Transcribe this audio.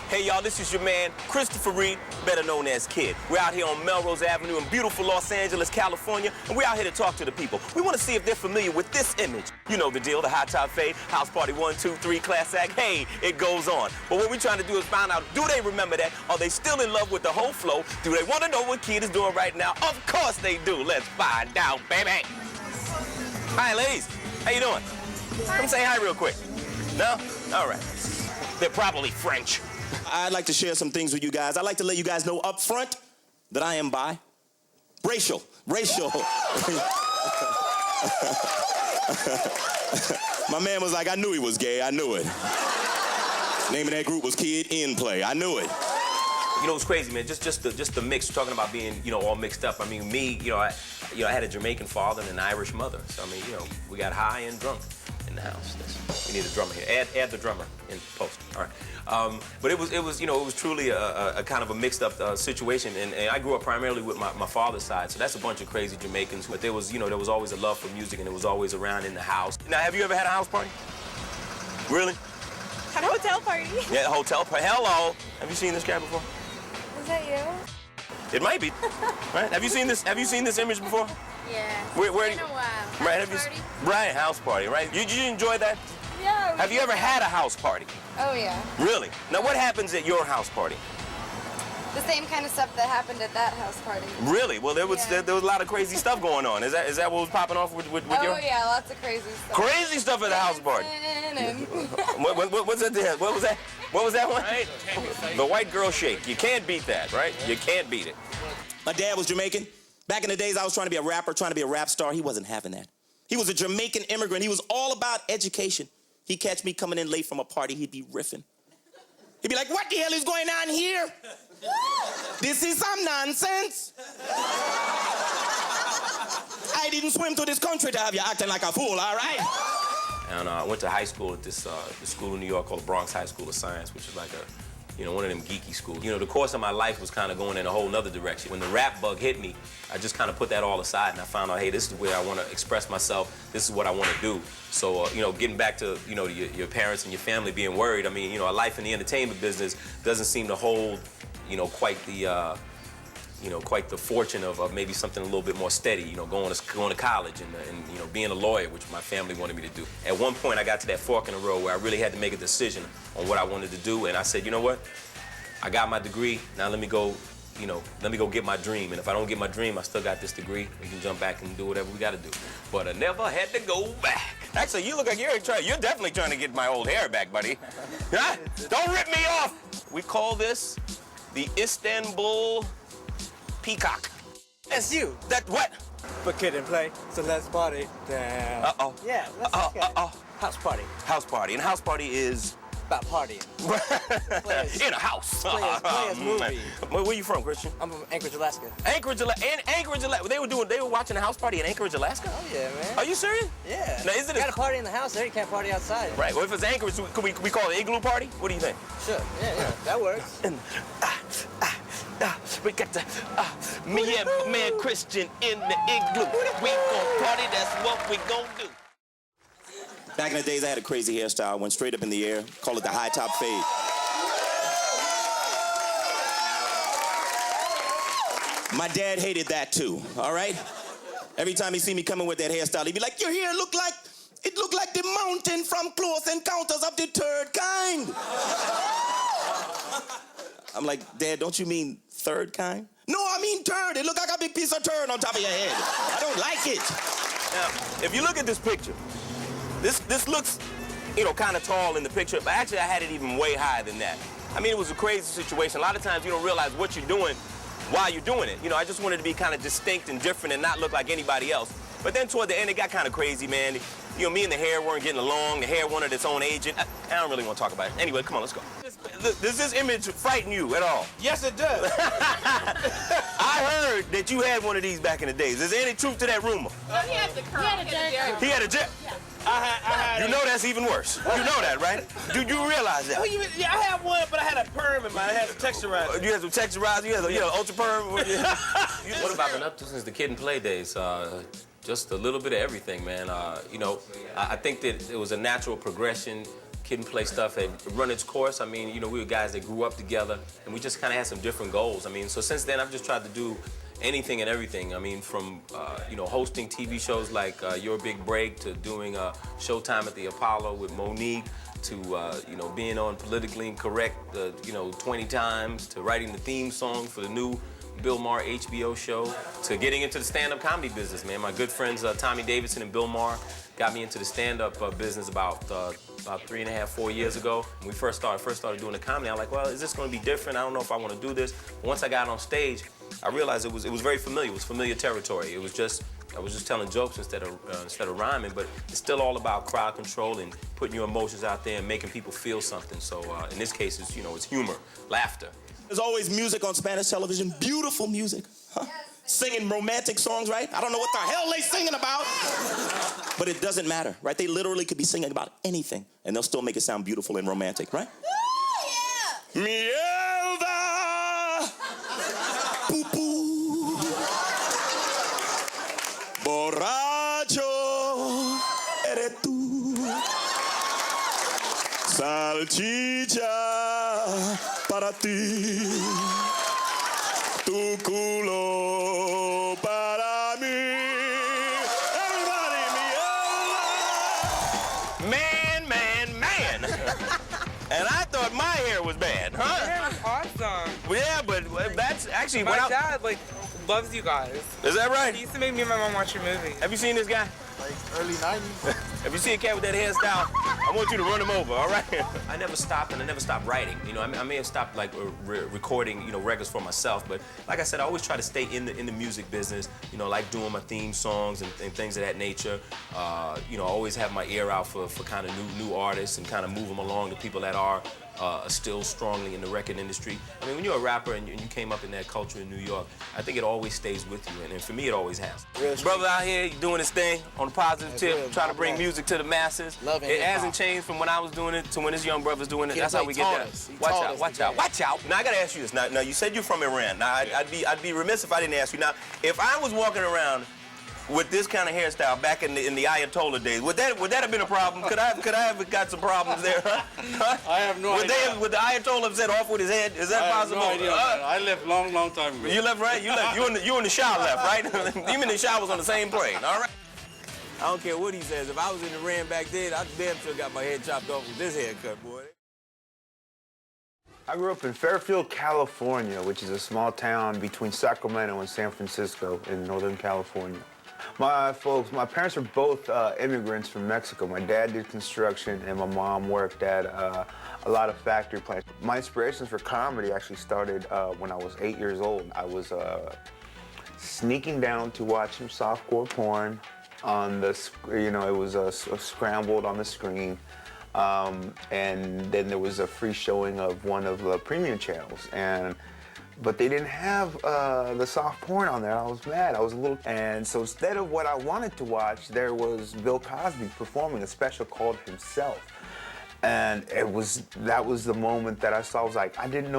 Hey, y'all, this is your man, Christopher Reid, better known as Kid. We're out here on Melrose Avenue in beautiful Los Angeles, California, and we're out here to talk to the people. We want to see if they're familiar with this image. You know the deal, the high top fade, house party 1, 2, 3, class act. Hey, it goes on. But what we're trying to do is find out, do they remember that? Are they still in love with the whole flow? Do they want to know what Kid is doing right now? Of course they do. Let's find out, baby. Hi, ladies. How you doing? Hi. Come say hi real quick. No? All right. They're probably French. I'd like to share some things with you guys. I'd like to let you guys know up front that I am bi. Racial. My man was like, I knew he was gay. I knew it. Name of that group was Kid in Play. I knew it. You know, it's crazy, man. Just the mix. Talking about being, all mixed up. I mean, me, I had a Jamaican father and an Irish mother. So I mean, we got high and drunk in the house. We need a drummer here. Add the drummer in post. All right. But it was truly a kind of a mixed up situation. And I grew up primarily with my father's side. So that's a bunch of crazy Jamaicans. But there was always a love for music, and it was always around in the house. Now, have you ever had a house party? Really? Had a hotel party. Yeah, a hotel party. Hello. Have you seen this guy before? Is that you? It might be. Right? Have you seen this image before? Yeah. Where it's been a while. Right, house party, right? You enjoy that? Yeah. Have you ever had a house party? Oh, yeah. Really? Now, what happens at your house party? The same kind of stuff that happened at that house party. Really? Well, there was a lot of crazy stuff going on. Is that what was popping off with your? Oh, yeah, lots of crazy stuff. Crazy stuff at the house party. What's that? What was that? What was that one? Right. The white girl shake. You can't beat that, right? You can't beat it. My dad was Jamaican. Back in the days, I was trying to be a rapper, trying to be a rap star. He wasn't having that. He was a Jamaican immigrant. He was all about education. He'd catch me coming in late from a party. He'd be riffing. He'd be like, what the hell is going on here? This is some nonsense. I didn't swim to this country to have you acting like a fool, all right? And I went to high school at this school in New York called the Bronx High School of Science, which is like one of them geeky schools. The course of my life was kind of going in a whole nother direction. When the rap bug hit me, I just kind of put that all aside, and I found out, hey, this is where I want to express myself. This is what I want to do. So, getting back to, your parents and your family being worried, I mean, a life in the entertainment business doesn't seem to hold, quite the fortune of maybe something a little bit more steady, going to college and being a lawyer, which my family wanted me to do. At one point, I got to that fork in the road where I really had to make a decision on what I wanted to do, and I said, you know what? I got my degree, now let me go get my dream. And if I don't get my dream, I still got this degree. We can jump back and do whatever we got to do. But I never had to go back. Actually, you look like you're definitely trying to get my old hair back, buddy. Huh? Don't rip me off. We call this the Istanbul Peacock. That's you. That what? But Kid and Play, so let's party. Damn. Uh-oh. Yeah, let's go. House party. House party. And house party is? About partying. In a house. Players movie. Where you from, Christian? I'm from Anchorage, Alaska. Anchorage, Alaska. They were watching a house party in Anchorage, Alaska? Oh, yeah, man. Are you serious? Yeah. Now, is it got a party in the house there, you can't party outside. Right, well, if it's Anchorage, could we call it igloo party? What do you think? Sure, yeah, that works. We got me and my man Christian in the igloo. We gon' party, that's what we gon' do. Back in the days, I had a crazy hairstyle, went straight up in the air, call it the high top fade. My dad hated that too, all right? Every time he see me coming with that hairstyle, he'd be like, your hair looked like the mountain from Close Encounters of the Third Kind. I'm like, Dad, don't you mean third kind? No, I mean turd. It looked like a big piece of turd on top of your head. I don't like it. Now, if you look at this picture, this looks, kind of tall in the picture, but actually I had it even way higher than that. I mean, it was a crazy situation. A lot of times you don't realize what you're doing while you're doing it. I just wanted to be kind of distinct and different and not look like anybody else. But then toward the end, it got kind of crazy, man. Me and the hair weren't getting along. The hair wanted its own agent. I don't really want to talk about it. Anyway, come on, let's go. Does this image frighten you at all? Yes, it does. I heard that you had one of these back in the days. Is there any truth to that rumor? He had the curl. He had a jet. Yeah. I had that's even worse. You know that, right? Do you realize that? Well, I had one, but I had a perm in mine. I had some texturizer. You had some texturizer? You had ultra perm? What have I been up to since the Kid and Play days? Just a little bit of everything, man. I think that it was a natural progression Kid and Play stuff had run its course. I mean, you know, we were guys that grew up together, and we just kind of had some different goals. I mean, so since then, I've just tried to do anything and everything. I mean, from you know, hosting TV shows like Your Big Break, to doing Showtime at the Apollo with Monique, to you know, being on Politically Incorrect, you know, 20 times, to writing the theme song for the new Bill Maher HBO show, to getting into the stand-up comedy business, man. My good friends Tommy Davidson and Bill Maher got me into the stand-up business about 3.5, 4 years ago. When we first started doing the comedy, I'm like, well, is this going to be different? I don't know if I want to do this. But once I got on stage, I realized it was very familiar. It was familiar territory. I was just telling jokes instead of rhyming, but it's still all about crowd control and putting your emotions out there and making people feel something. So in this case, it's, you know, it's humor, laughter. There's always music on Spanish television, beautiful music. Huh? Singing romantic songs, right? I don't know what the hell they singing about. But it doesn't matter, right? They literally could be singing about anything, and they'll still make it sound beautiful and romantic, right? Yeah. Mierda! Poo-poo. Borracho eres tú. Salchicha para ti. Tu culo para mí. Everybody, Man. And I thought my hair was bad, huh? Your hair is awesome. Yeah, but that's actually My what dad, like, loves you guys. Is that right? He used to make me and my mom watch your movie. Have you seen this guy? Like early 90s. If you see a cat with that hairstyle, I want you to run him over, all right? I never stopped, and I never stopped writing. You know, I may have stopped, like, recording, you know, records for myself, but like I said, I always try to stay in the music business, you know, like doing my theme songs and things of that nature. You know, I always have my ear out for kind of new artists and kind of move them along to people that are still strongly in the record industry. I mean, when you're a rapper and you came up in that culture in New York, I think it always stays with you, and for me, it always has. Brother out here doing his thing on a positive tip, trying to bring music to the masses. It hasn't changed from when I was doing it to when this young brother's doing it. That's how we get there. Watch out. Now, I gotta ask you this. Now, you said you're from Iran. Now, I'd be remiss if I didn't ask you. Now, if I was walking around with this kind of hairstyle back in the Ayatollah days, would that have been a problem? Could I have got some problems there? Huh? I have no idea. Would the Ayatollah have said off with his head? Is that possible? I have no idea. I left long time ago. You left, right? You and the Shah left, right? You and the Shah was on the same plane, all right? I don't care what he says. If I was in Iran back then, I damn sure got my head chopped off with this haircut, boy. I grew up in Fairfield, California, which is a small town between Sacramento and San Francisco in Northern California. My parents were both immigrants from Mexico. My dad did construction, and my mom worked at a lot of factory plants. My inspirations for comedy actually started when I was 8 years old. I was sneaking down to watch some softcore porn on the, you know, it was scrambled on the screen. And then there was a free showing of one of the premium channels, but they didn't have the soft porn on there. I was mad. I was a little, and so instead of what I wanted to watch, there was Bill Cosby performing a special called Himself, and that was the moment that I saw. I was like, I didn't know